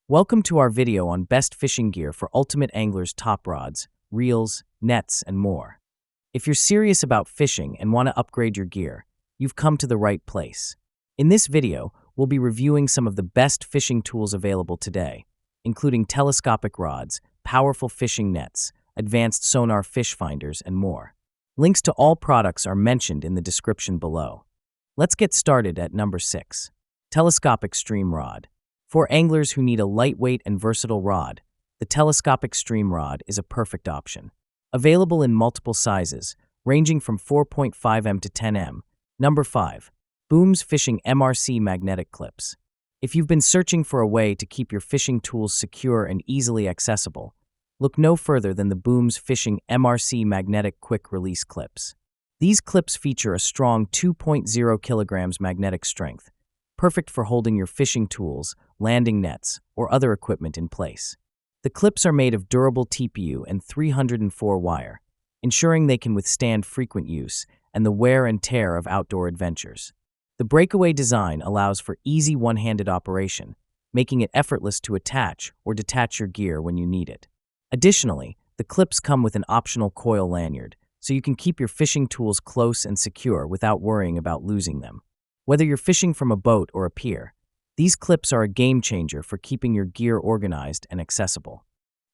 Welcome to our video on best fishing gear for ultimate anglers, top rods, reels, nets, and more. If you're serious about fishing and want to upgrade your gear, you've come to the right place. In this video, we'll be reviewing some of the best fishing tools available today, including telescopic rods, powerful fishing nets, advanced sonar fish finders, and more. Links to all products are mentioned in the description below. Let's get started at number 6. Telescopic Stream Rod. For anglers who need a lightweight and versatile rod, the Telescopic Stream Rod is a perfect option. Available in multiple sizes, ranging from 4.5 m to 10 m. Number 5. Booms Fishing MRC Magnetic Clips. If you've been searching for a way to keep your fishing tools secure and easily accessible, look no further than the Booms Fishing MRC Magnetic Quick Release Clips. These clips feature a strong 2.0 kilograms magnetic strength, perfect for holding your fishing tools, landing nets, or other equipment in place. The clips are made of durable TPU and 304 wire, ensuring they can withstand frequent use and the wear and tear of outdoor adventures. The breakaway design allows for easy one-handed operation, making it effortless to attach or detach your gear when you need it. Additionally, the clips come with an optional coil lanyard, so you can keep your fishing tools close and secure without worrying about losing them. Whether you're fishing from a boat or a pier, these clips are a game changer for keeping your gear organized and accessible.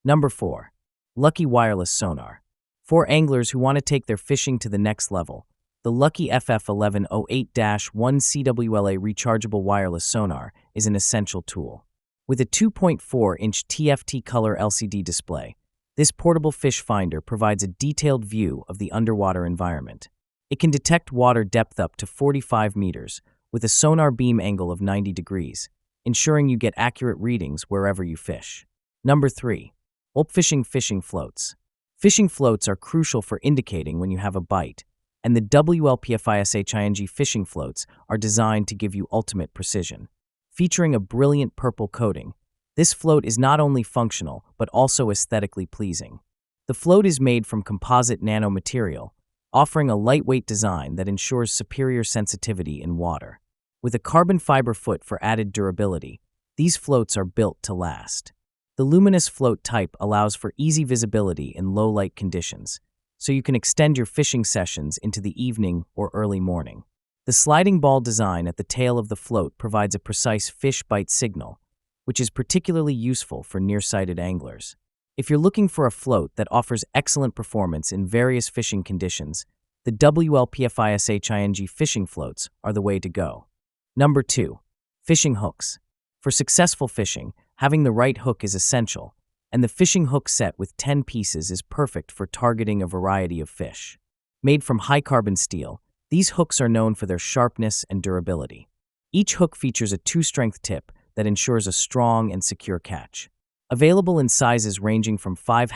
Number 4. Lucky Wireless Sonar. For anglers who want to take their fishing to the next level, the Lucky FF1108-1 CWLA rechargeable wireless sonar is an essential tool. With a 2.4-inch TFT color LCD display, this portable fish finder provides a detailed view of the underwater environment. It can detect water depth up to 45 meters with a sonar beam angle of 90 degrees, ensuring you get accurate readings wherever you fish. Number 3. WLPFISHING Fishing Floats. Fishing floats are crucial for indicating when you have a bite, and the WLPFISHING fishing floats are designed to give you ultimate precision. Featuring a brilliant purple coating, this float is not only functional but also aesthetically pleasing. The float is made from composite nanomaterial, offering a lightweight design that ensures superior sensitivity in water. With a carbon fiber foot for added durability, these floats are built to last. The luminous float type allows for easy visibility in low-light conditions, so you can extend your fishing sessions into the evening or early morning. The sliding ball design at the tail of the float provides a precise fish bite signal, which is particularly useful for nearsighted anglers. If you're looking for a float that offers excellent performance in various fishing conditions, the WLPFISHING fishing floats are the way to go. Number 2. Fishing hooks. For successful fishing, having the right hook is essential, and the fishing hook set with 10 pieces is perfect for targeting a variety of fish. Made from high-carbon steel, these hooks are known for their sharpness and durability. Each hook features a 2-strength tip that ensures a strong and secure catch. Available in sizes ranging from 5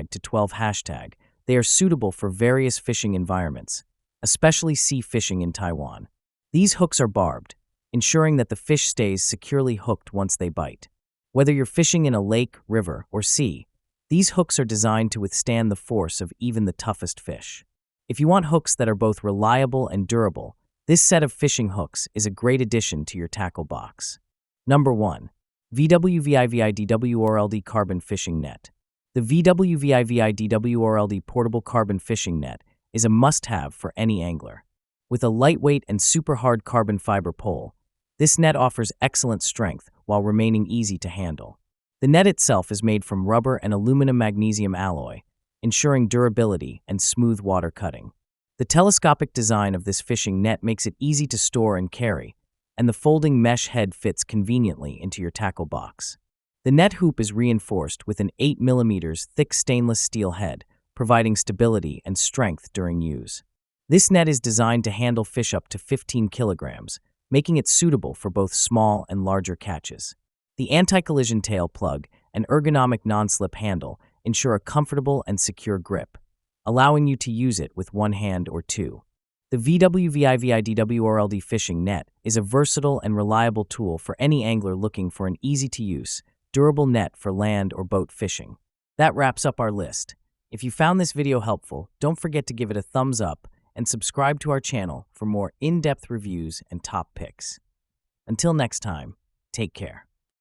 to 12 #, they are suitable for various fishing environments, especially sea fishing in Taiwan. These hooks are barbed, ensuring that the fish stays securely hooked once they bite. Whether you're fishing in a lake, river, or sea, these hooks are designed to withstand the force of even the toughest fish. If you want hooks that are both reliable and durable, this set of fishing hooks is a great addition to your tackle box. Number 1. VWVIVIDWORLD Carbon Fishing Net. The VWVIVIDWORLD Portable Carbon Fishing Net is a must-have for any angler. With a lightweight and super hard carbon fiber pole, this net offers excellent strength while remaining easy to handle. The net itself is made from rubber and aluminum magnesium alloy, ensuring durability and smooth water cutting. The telescopic design of this fishing net makes it easy to store and carry, and the folding mesh head fits conveniently into your tackle box. The net hoop is reinforced with an 8 mm thick stainless steel head, providing stability and strength during use. This net is designed to handle fish up to 15 kilograms, making it suitable for both small and larger catches. The anti-collision tail plug and ergonomic non-slip handle ensure a comfortable and secure grip, allowing you to use it with one hand or two. The VWVIVIDWORLD fishing net is a versatile and reliable tool for any angler looking for an easy-to-use, durable net for land or boat fishing. That wraps up our list. If you found this video helpful, don't forget to give it a thumbs up and subscribe to our channel for more in-depth reviews and top picks. Until next time, take care.